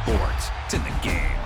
sports. It's in the game.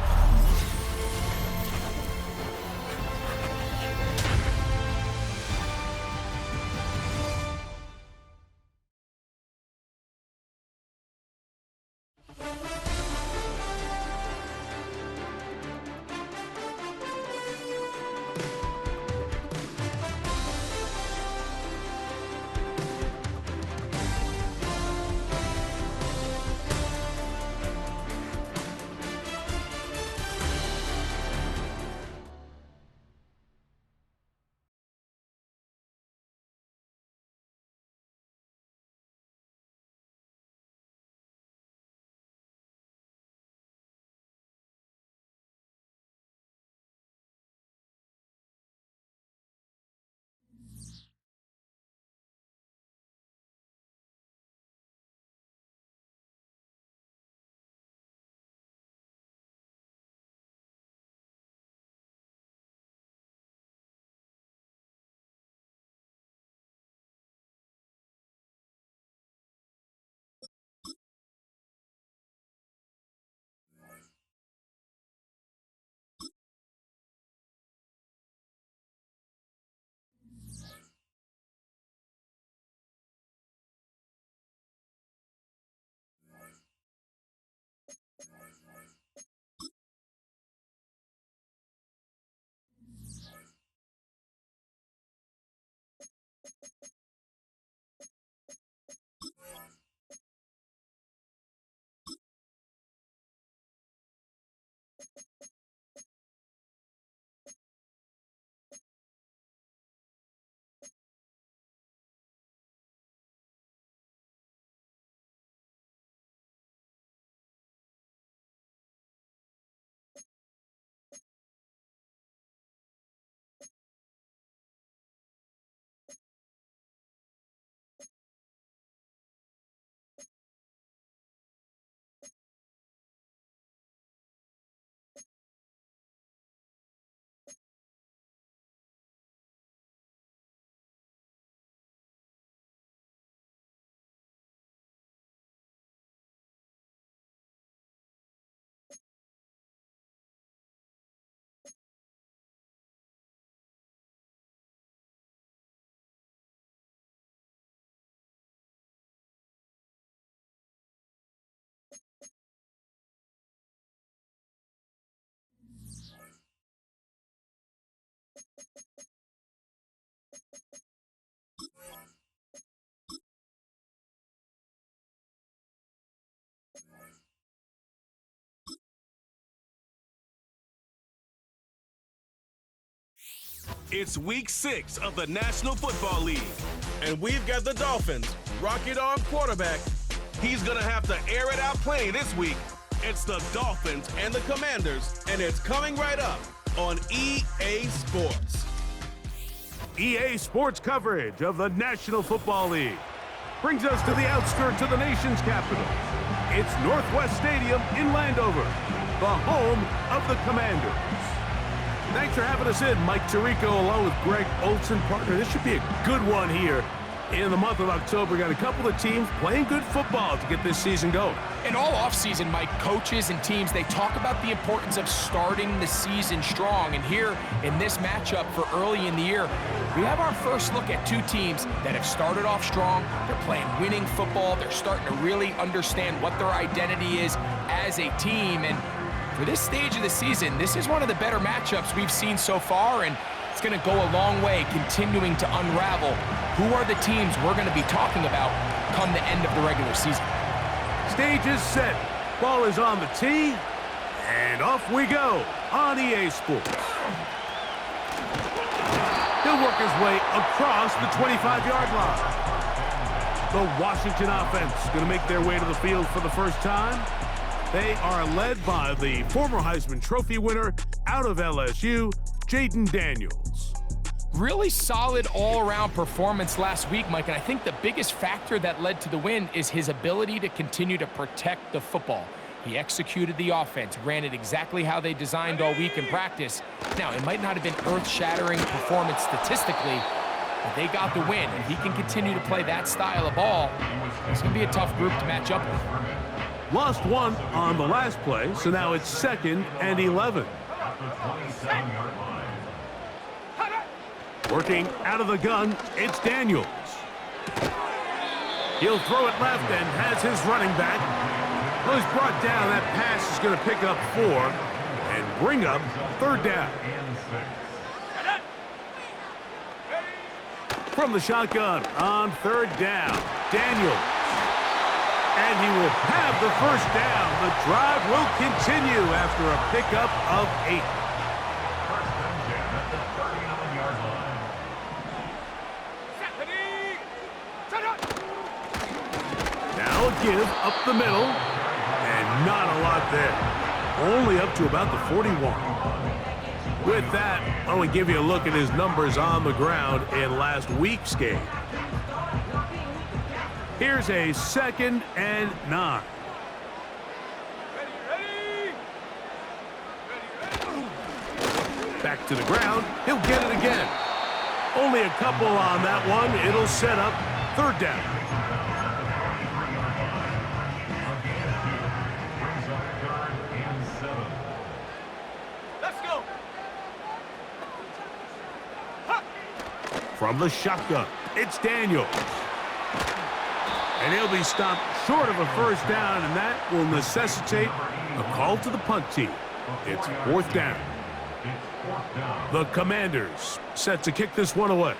It's week 6 of the National Football League. And we've got the Dolphins, rocket arm quarterback. He's going to have to air it out plenty this week. It's the Dolphins and the Commanders, and it's coming right up on EA Sports. EA Sports coverage of the National Football League brings us to the outskirts of the nation's capital. It's Northwest Stadium in Landover, the home of the Commanders. Thanks for having us in, Mike Tirico, along with Greg Olson. Partner, this should be a good one here in the month of October. We got a couple of teams playing good football to get this season going. And all offseason, Mike, coaches and teams, they talk about the importance of starting the season strong. And here in this matchup for early in the year, we have our first look at two teams that have started off strong. They're playing winning football. They're starting to really understand what their identity is as a team. And for this stage of the season, this is one of the better matchups we've seen so far, and it's going to go a long way continuing to unravel who are the teams we're going to be talking about come the end of the regular season. Stage is set. Ball is on the tee, and off we go on EA Sports. He'll work his way across the 25-yard line. The Washington offense going to make their way to the field for the first time. They are led by the former Heisman Trophy winner out of LSU, Jaden Daniels. Really solid all-around performance last week, Mike, and I think the biggest factor that led to the win is his ability to continue to protect the football. He executed the offense, ran it exactly how they designed all week in practice. Now, it might not have been earth-shattering performance statistically, but they got the win. If he can continue to play that style of ball, it's going to be a tough group to match up with. Lost one on the last play, so now it's 2nd and 11. Working out of the gun, it's Daniels. He'll throw it left and has his running back. Well, he's brought down. That pass is going to pick up 4 and bring up 3rd down. From the shotgun on 3rd down, Daniels. And he will have the 1st down. The drive will continue after a pickup of 8. Now a give up the middle, and not a lot there. Only up to about the 41. With that, I want to give you a look at his numbers on the ground in last week's game. Here's a 2nd and 9. Back to the ground. He'll get it again. Only a couple on that one. It'll set up 3rd down. Let's go. From the shotgun, it's Daniels. And he'll be stopped short of a 1st down, and that will necessitate a call to the punt team. It's 4th down. The Commanders set to kick this one away.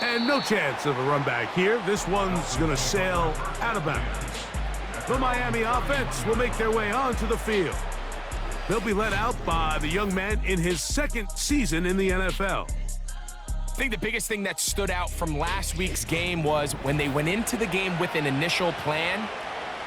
And no chance of a run back here. This one's going to sail out of bounds. The Miami offense will make their way onto the field. They'll be led out by the young man in his 2nd season in the NFL. I think the biggest thing that stood out from last week's game was when they went into the game with an initial plan,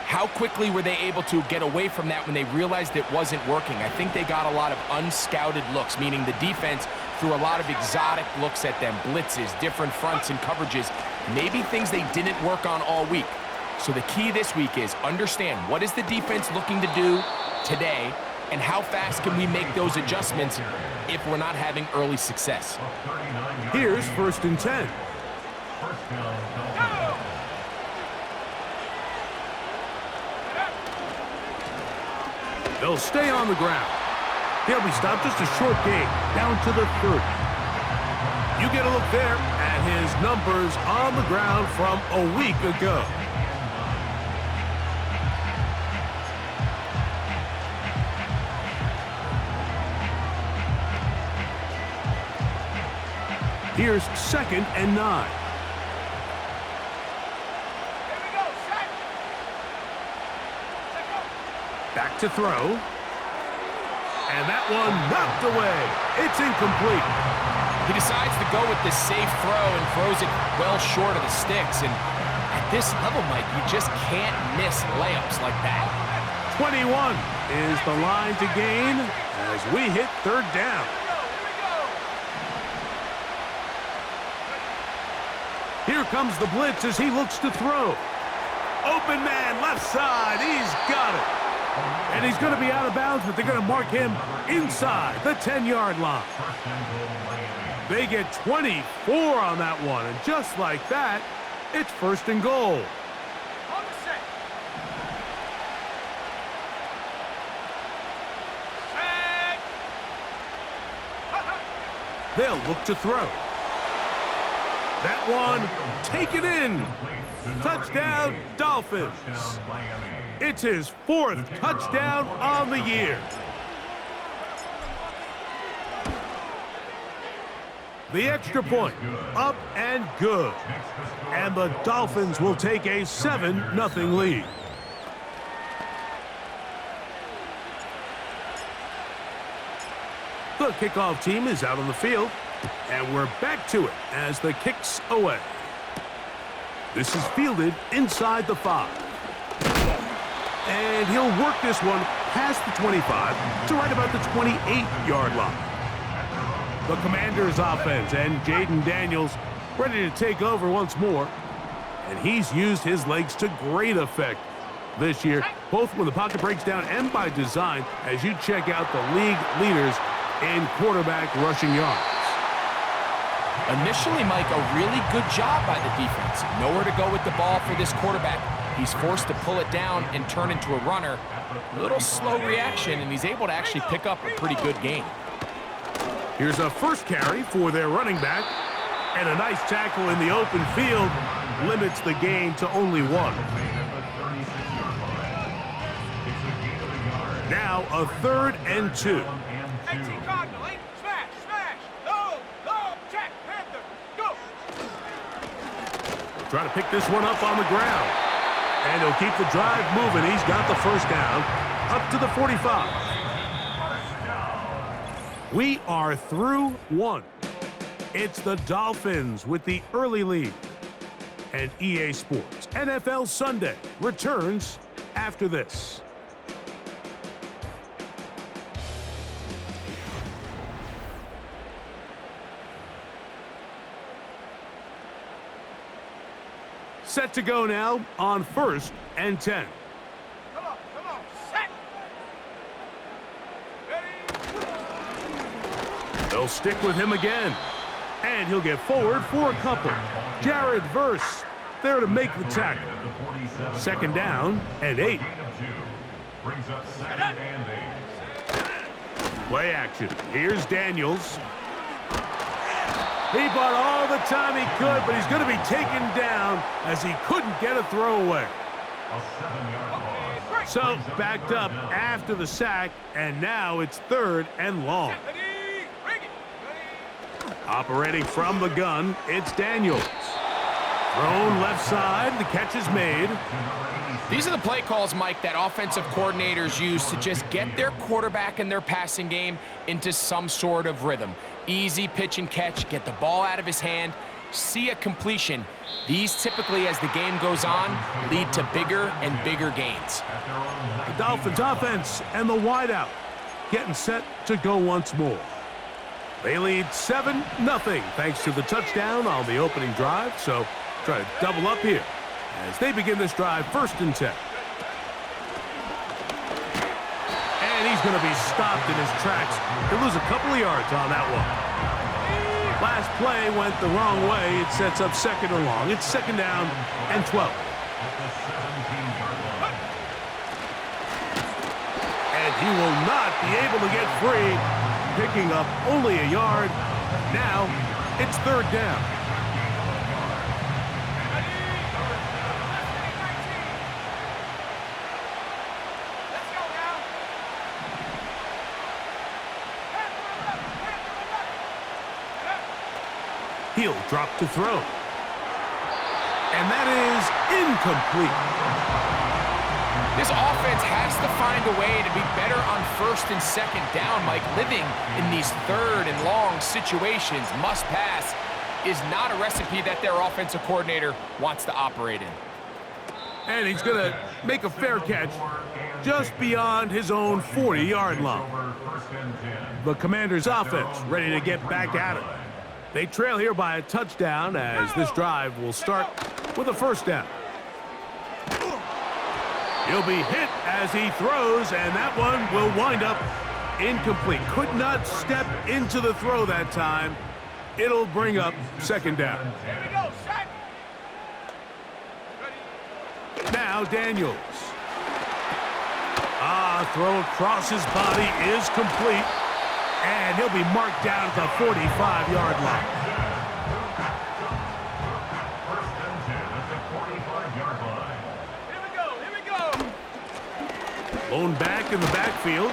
how quickly were they able to get away from that when they realized it wasn't working? I think they got a lot of unscouted looks, meaning the defense threw a lot of exotic looks at them, blitzes, different fronts and coverages, maybe things they didn't work on all week. So the key this week is understand what is the defense looking to do today, and how fast can we make those adjustments if we're not having early success. Here's 1st and 10. They'll stay on the ground. He'll be stopped just a short gain, down to the 30. You get a look there at his numbers on the ground from a week ago. Here's 2nd and 9. Back to throw. And that one knocked away. It's incomplete. He decides to go with this safe throw and throws it well short of the sticks. And at this level, Mike, you just can't miss layups like that. 21 is the line to gain as we hit 3rd down. Here comes the blitz as he looks to throw. Open man, left side. He's got it. And he's going to be out of bounds, but they're going to mark him inside the 10-yard line. They get 24 on that one, and just like that, it's 1st and goal. They'll look to throw. That one, taken in. Touchdown, Dolphins. It's his 4th touchdown on the year. The extra point, up and good. And the Dolphins will take a 7-0 lead. The kickoff team is out on the field. And we're back to it as the kick's away. This is fielded inside the 5. And he'll work this one past the 25 to right about the 28-yard line. The Commanders' offense and Jaden Daniels ready to take over once more. And he's used his legs to great effect this year, both when the pocket breaks down and by design, as you check out the league leaders in quarterback rushing yards. Initially, Mike, a really good job by the defense. Nowhere to go with the ball for this quarterback. He's forced to pull it down and turn into a runner. Little slow reaction, and he's able to actually pick up a pretty good gain. Here's a first carry for their running back. And a nice tackle in the open field limits the gain to only 1. Now a 3rd and 2. Try to pick this one up on the ground. And he'll keep the drive moving. He's got the first down up to the 45. We are through 1. It's the Dolphins with the early lead. And EA Sports NFL Sunday returns after this. Set to go now on 1st and 10. Come on, set. Ready? They'll stick with him again. And he'll get forward for a couple. Jared Verse there to make the tackle. 2nd down and 8. Play action. Here's Daniels. He bought all the time he could, but he's going to be taken down as he couldn't get a throwaway. So backed up after the sack, and now it's 3rd and long. Operating from the gun, it's Daniels. Thrown left side, the catch is made. These are the play calls, Mike, that offensive coordinators use to just get their quarterback and their passing game into some sort of rhythm. Easy pitch and catch, get the ball out of his hand, see a completion. These typically, as the game goes on, lead to bigger and bigger gains. The Dolphins offense and the wideout getting set to go once more. They lead 7-0 thanks to the touchdown on the opening drive, so try to double up here as they begin this drive 1st and 10. And he's going to be stopped in his tracks. He'll lose a couple of yards on that one. Last play went the wrong way. It sets up 2nd and long. It's 2nd down and 12. And he will not be able to get free, picking up only a yard. Now it's 3rd down. He'll drop to throw. And that is incomplete. This offense has to find a way to be better on 1st and 2nd down, Mike. Living in these 3rd and long situations, must pass, is not a recipe that their offensive coordinator wants to operate in. And he's going to make a fair catch just beyond his own 40-yard line. The Commanders' offense ready to get back at it. They trail here by a touchdown as this drive will start with a 1st down. He'll be hit as he throws, and that one will wind up incomplete. Could not step into the throw that time. It'll bring up 2nd down. Here we go, set. Ready? Now Daniels. Throw across his body is complete. And he'll be marked down at the 45-yard line. Here we go. Lone back in the backfield.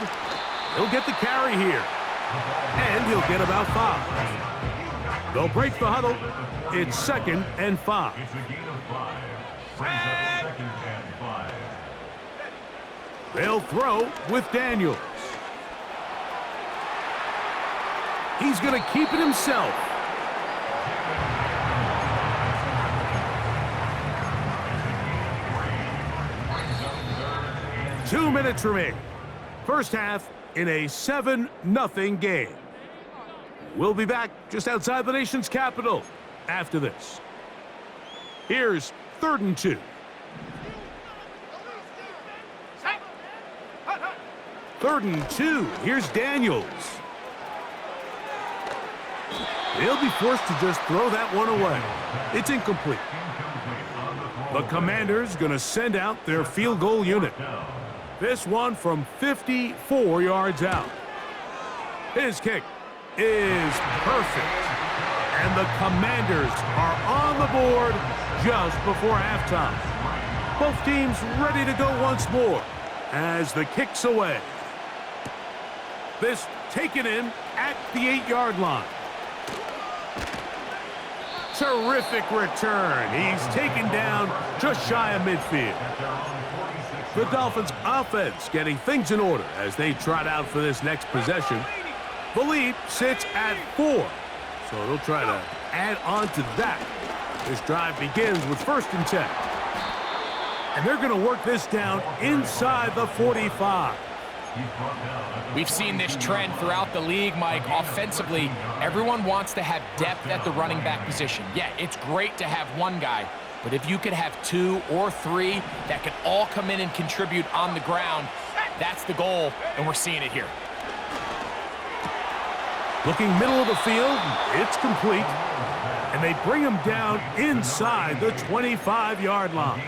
He'll get the carry here. And he'll get about 5. They'll break the huddle. It's 2nd and 5. They'll throw with Daniels. He's going to keep it himself. Two minutes remain. First half in a 7-0 game. We'll be back just outside the nation's capital after this. Here's 3rd and 2. Set. 3rd 3rd and 2. Here's Daniels. He'll be forced to just throw that one away. It's incomplete. The Commanders going to send out their field goal unit. This one from 54 yards out. His kick is perfect. And the Commanders are on the board just before halftime. Both teams ready to go once more as the kick's away. This taken in at the 8-yard line. Terrific return. He's taken down just shy of midfield. The Dolphins offense getting things in order as they trot out for this next possession. The lead sits at 4, so they'll try to add on to that. This drive begins with 1st and 10. And they're going to work this down inside the 45. We've seen this trend throughout the league, Mike. Offensively, everyone wants to have depth at the running back position. Yeah, it's great to have one guy, but if you could have 2 or 3 that could all come in and contribute on the ground, that's the goal, and we're seeing it here. Looking middle of the field, it's complete. And they bring him down inside the 25-yard line.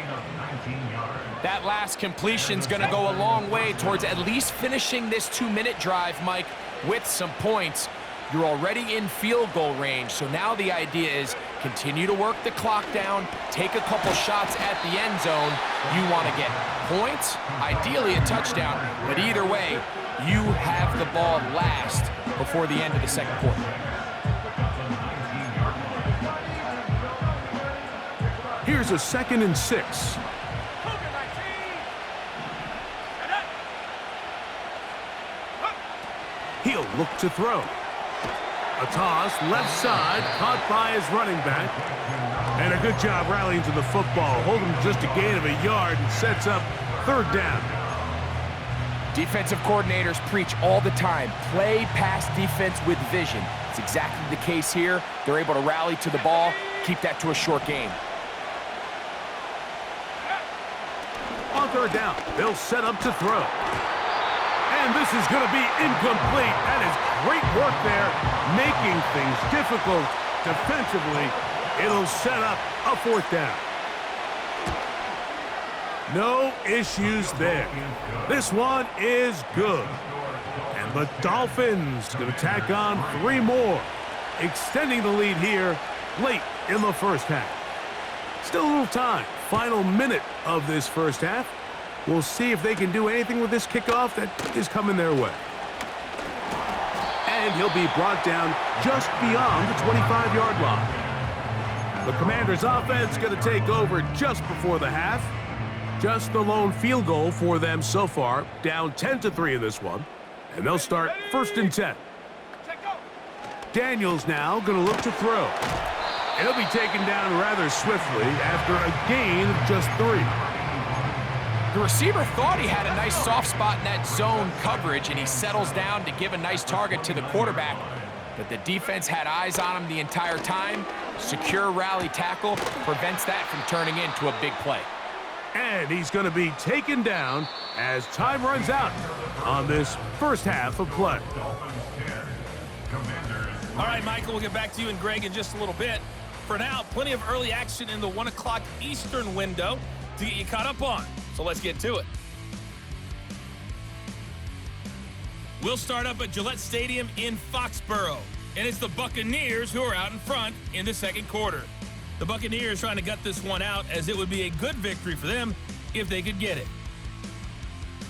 That last completion's going to go a long way towards at least finishing this 2-minute drive, Mike, with some points. You're already in field goal range, so now the idea is continue to work the clock down, take a couple shots at the end zone. You want to get points, ideally a touchdown, but either way, you have the ball last before the end of the second quarter. Here's a 2nd and 6. He'll look to throw. A toss, left side, caught by his running back. And a good job rallying to the football. Holding just a gain of a yard and sets up 3rd down. Defensive coordinators preach all the time, play pass defense with vision. It's exactly the case here. They're able to rally to the ball, keep that to a short game. On 3rd down, they'll set up to throw. And this is going to be incomplete. That is great work there, making things difficult defensively. It'll set up a 4th down. No issues there. This one is good. And the Dolphins going to tack on 3 more, extending the lead here late in the first half. Still a little time. Final minute of this first half. We'll see if they can do anything with this kickoff that is coming their way. And he'll be brought down just beyond the 25-yard line. The Commanders' offense going to take over just before the half. Just the lone field goal for them so far, down 10-3 in this one. And they'll start 1st and 10. Daniels now going to look to throw. And he'll be taken down rather swiftly after a gain of just 3. The receiver thought he had a nice soft spot in that zone coverage, and he settles down to give a nice target to the quarterback. But the defense had eyes on him the entire time. Secure rally tackle prevents that from turning into a big play. And he's going to be taken down as time runs out on this first half of play. All right, Michael, we'll get back to you and Greg in just a little bit. For now, plenty of early action in the 1 o'clock Eastern window to get you caught up on. So let's get to it. We'll start up at Gillette Stadium in Foxborough. And it's the Buccaneers who are out in front in the second quarter. The Buccaneers trying to gut this one out, as it would be a good victory for them if they could get it.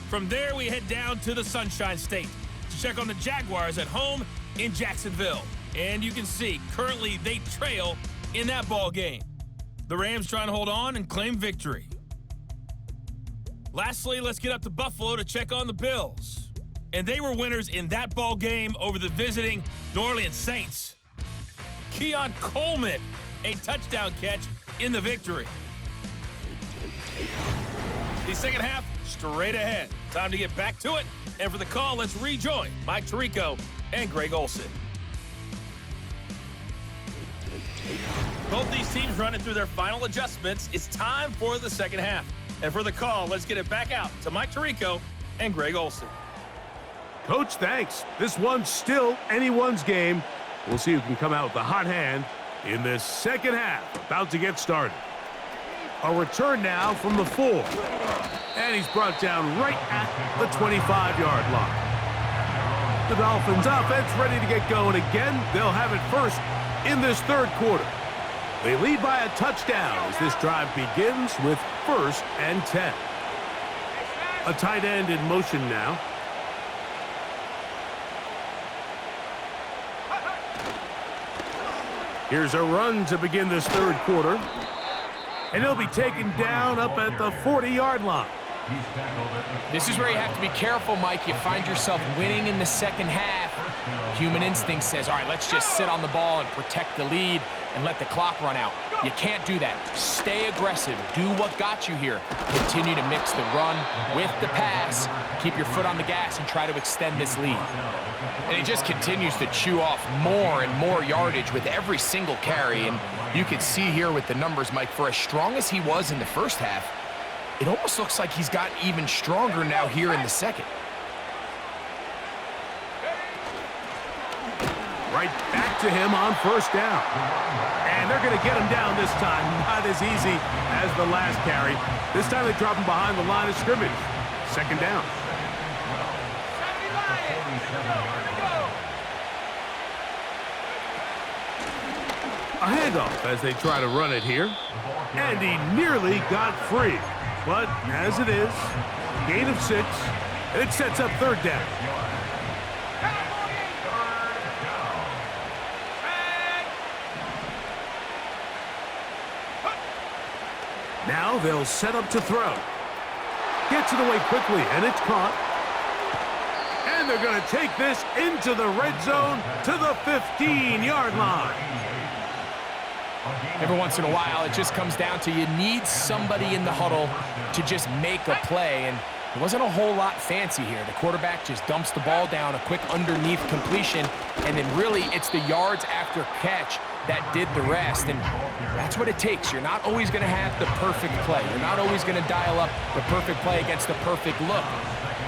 From there, we head down to the Sunshine State to check on the Jaguars at home in Jacksonville. And you can see, currently they trail in that ball game. The Rams trying to hold on and claim victory. Lastly, let's get up to Buffalo to check on the Bills. And they were winners in that ball game over the visiting New Orleans Saints. Keon Coleman, a touchdown catch in the victory. The second half, straight ahead. Time to get back to it. And for the call, let's rejoin Mike Tirico and Greg Olson. Both these teams running through their final adjustments. It's time for the second half. And for the call, let's get it back out to Mike Tirico and Greg Olson. Coach, thanks. This one's still anyone's game. We'll see who can come out with the hot hand in this second half. About to get started. A return now from the 4. And he's brought down right at the 25-yard line. The Dolphins offense ready to get going again. They'll have it first in this third quarter. They lead by a touchdown as this drive begins with 1st and 10. A tight end in motion now. Here's a run to begin this third quarter. And he'll be taken down up at the 40-yard line. This is where you have to be careful, Mike. You find yourself winning in the second half. Human instinct says, all right, let's just sit on the ball and protect the lead and let the clock run out. You can't do that. Stay aggressive. Do what got you here. Continue to mix the run with the pass. Keep your foot on the gas and try to extend this lead. And he just continues to chew off more and more yardage with every single carry. And you can see here with the numbers, Mike, for as strong as he was in the first half, it almost looks like he's gotten even stronger now here in the second. Right back to him on 1st down. And they're going to get him down this time. Not as easy as the last carry. This time they drop him behind the line of scrimmage. 2nd down. A handoff as they try to run it here. And he nearly got free. But as it is, gain of 6, and it sets up 3rd down. Now they'll set up to throw. Gets it away quickly, and it's caught. And they're going to take this into the red zone to the 15-yard line. Every once in a while, it just comes down to you need somebody in the huddle to just make a play, and it wasn't a whole lot fancy here. The quarterback just dumps the ball down, a quick underneath completion, and then really it's the yards after catch that did the rest, and that's what it takes. You're not always going to have the perfect play. You're not always going to dial up the perfect play against the perfect look.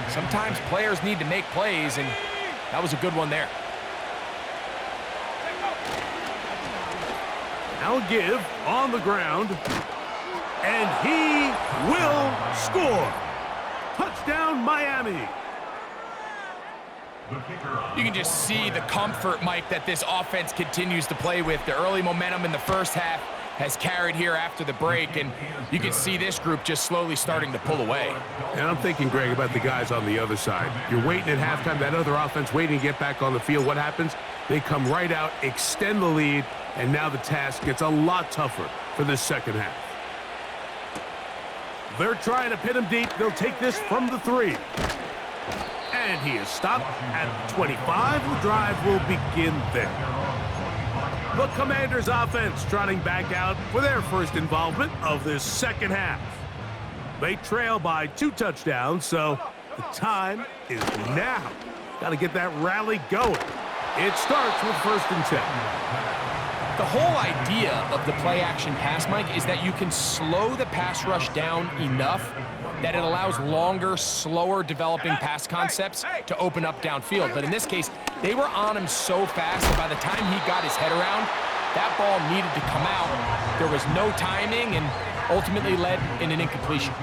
Sometimes players need to make plays, and that was a good one there. Now give on the ground, and he will score. Touchdown, Miami. You can just see the comfort, Mike, that this offense continues to play with. The early momentum in the first half has carried here after the break, and you can see this group just slowly starting to pull away. And I'm thinking, Greg, about the guys on the other side. You're waiting at halftime, that other offense waiting to get back on the field. What happens? They come right out, extend the lead, and now the task gets a lot tougher for this second half. They're trying to pin him deep. They'll take this from the 3. And he is stopped at the 25. The drive will begin there. The Commanders' offense trotting back out for their first involvement of this second half. They trail by 2 touchdowns, so the time is now. Got to get that rally going. It starts with 1st and 10. The whole idea of the play-action pass, Mike, is that you can slow the pass rush down enough that it allows longer, slower developing pass concepts to open up downfield. But in this case, they were on him so fast that by the time he got his head around, that ball needed to come out. There was no timing and ultimately led in an incompletion.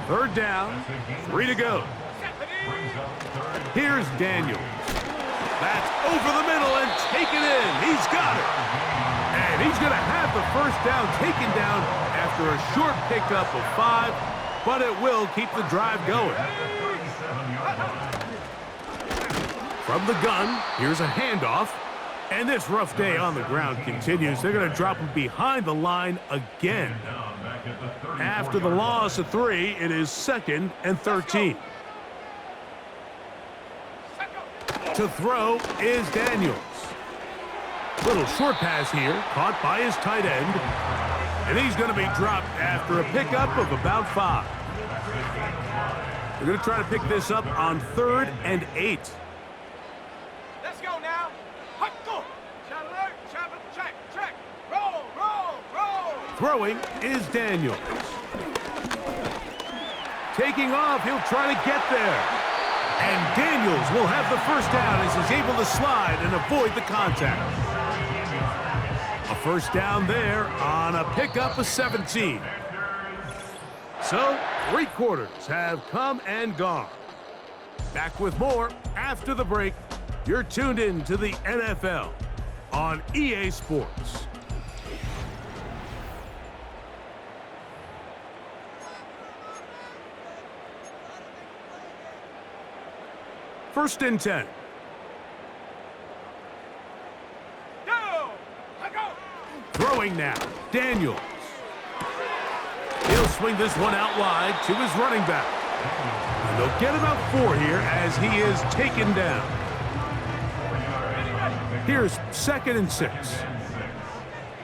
3rd down, 3 to go. Here's Daniels. That's over the middle and taken in. He's got it. And he's going to have the 1st down taken down after a short pickup of 5, but it will keep the drive going. From the gun, here's a handoff. And this rough day on the ground continues. They're going to drop him behind the line again. After the loss of 3, it is 2nd and 13. To throw is Daniels. Little short pass here, caught by his tight end. And he's going to be dropped after a pickup of about 5. They're going to try to pick this up on 3rd and 8. Let's go now. Hut, go. Check. Roll. Throwing is Daniels. Taking off, he'll try to get there. And Daniels will have the first down as he's able to slide and avoid the contact. A first down there on a pickup of 17. So, 3 quarters have come and gone. Back with more after the break. You're tuned in to the NFL on EA Sports. First and 10. Go! Go! Throwing now, Daniels. He'll swing this one out wide to his running back. And they'll get about 4 here as he is taken down. Here's 2nd and 6.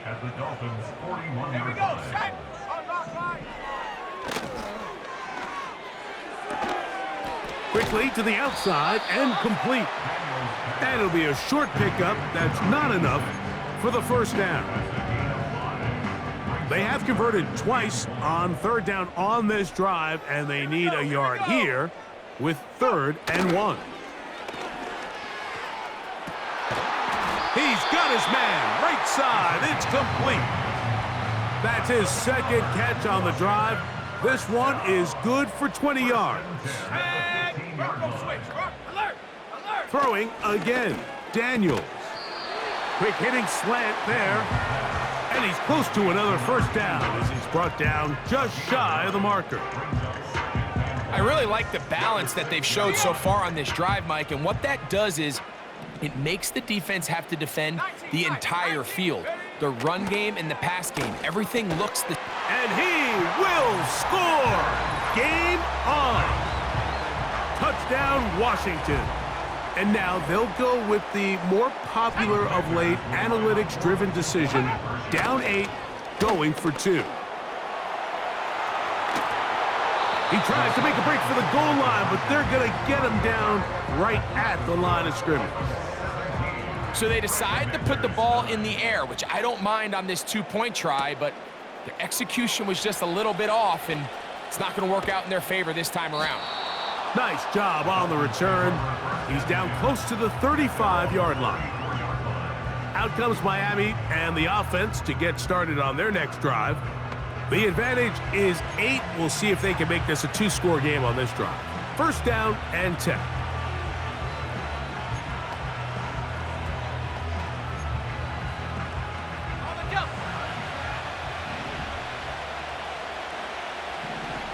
At the Dolphins' 41 Here we go, set! Unlock line! Quickly to the outside and complete. And it'll be a short pickup that's not enough for the first down. They have converted twice on 3rd down on this drive, and they need a yard here with 3rd and 1. He's got his man, right side, it's complete. That's his 2nd catch on the drive. This one is good for 20 yards. And Bronco switch. Alert! Alert! Throwing again, Daniels. Quick hitting slant there. And he's close to another first down as he's brought down just shy of the marker. I really like the balance that they've showed so far on this drive, Mike, and what that does is it makes the defense have to defend the entire field. The run game and the pass game, everything looks the... And he will score! Game on! Touchdown, Washington. And now they'll go with the more popular of late analytics-driven decision, down 8, going for 2. He tries to make a break for the goal line, but they're going to get him down right at the line of scrimmage. So they decide to put the ball in the air, which I don't mind on this 2-point try, but their execution was just a little bit off, and it's not going to work out in their favor this time around. Nice job on the return. He's down close to the 35-yard line. Out comes Miami and the offense to get started on their next drive. The advantage is 8. We'll see if they can make this a 2-score game on this drive. First down and 10. On the jump!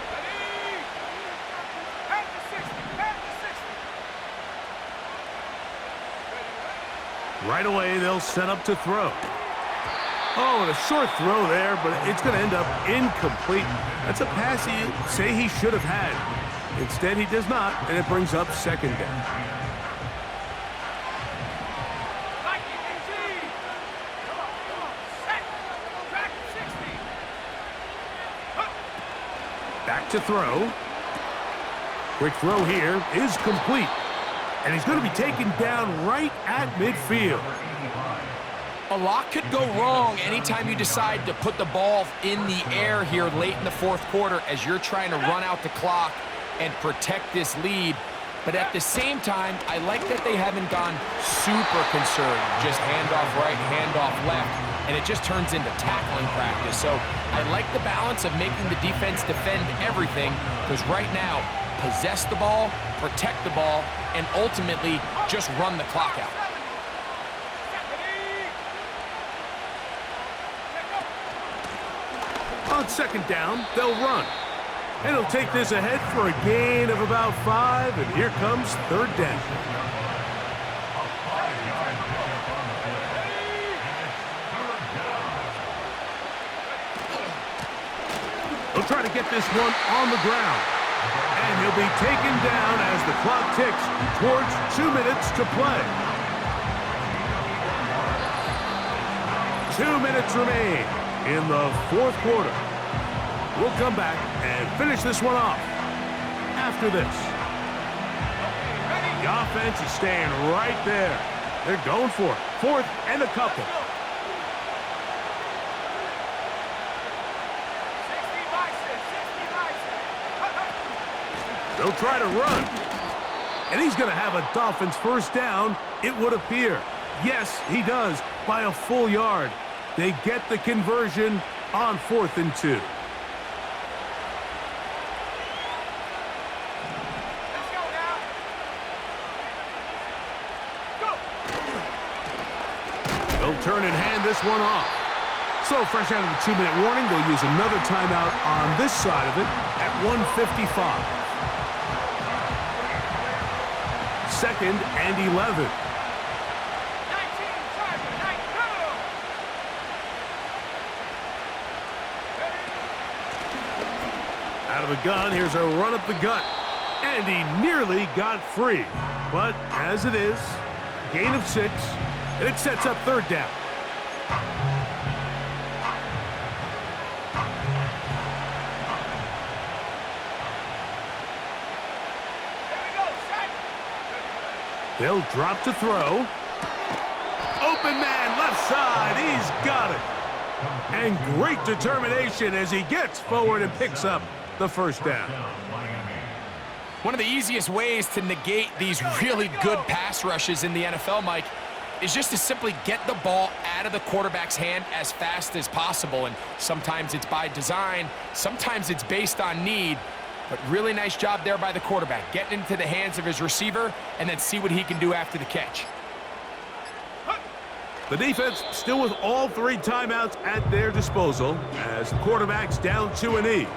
Ready! Back to 60! Back to 60! Right away, they'll set up to throw. Oh, and a short throw there, but it's going to end up incomplete. That's a pass you say he should have had. Instead, he does not, and it brings up 2nd down. Like it, easy! Come on, set! Back to 60! Huh. Back to throw. Quick throw here is complete. And he's going to be taken down right at midfield. A lot could go wrong anytime you decide to put the ball in the air here late in the 4th quarter as you're trying to run out the clock and protect this lead. But at the same time, I like that they haven't gone super conservative. Just handoff right, handoff left, and it just turns into tackling practice. So I like the balance of making the defense defend everything, because right now, possess the ball, protect the ball, and ultimately just run the clock out. On 2nd down, they'll run. And he'll take this ahead for a gain of about 5, and here comes 3rd down. He'll try to get this one on the ground. And he'll be taken down as the clock ticks towards 2 minutes to play. 2 minutes remain in the 4th quarter. We'll come back and finish this one off after this. The offense is staying right there. They're going for it. 4th and a couple. 60 by 6, 60 by 6. They'll try to run. And he's going to have a Dolphins first down, it would appear. Yes, he does, by a full yard. They get the conversion on 4th and 2. Let's go now. Go. They'll turn and hand this one off. So fresh out of the 2-minute warning, they'll use another timeout on this side of it at 1:55. 2nd and 11. 19, try for 9, go. Out of the gun, here's a run up the gut. And he nearly got free. But as it is, gain of 6, and it sets up 3rd down. Here we go, set. They'll drop to throw. Open man, left side. He's got it. And great determination as he gets forward and picks up the first down. One of the easiest ways to negate these really good pass rushes in the NFL, Mike, is just to simply get the ball out of the quarterback's hand as fast as possible. And sometimes it's by design, sometimes it's based on need. But really nice job there by the quarterback, getting into the hands of his receiver and then see what he can do after the catch. The defense still with all 3 timeouts at their disposal as the quarterback's down to an E.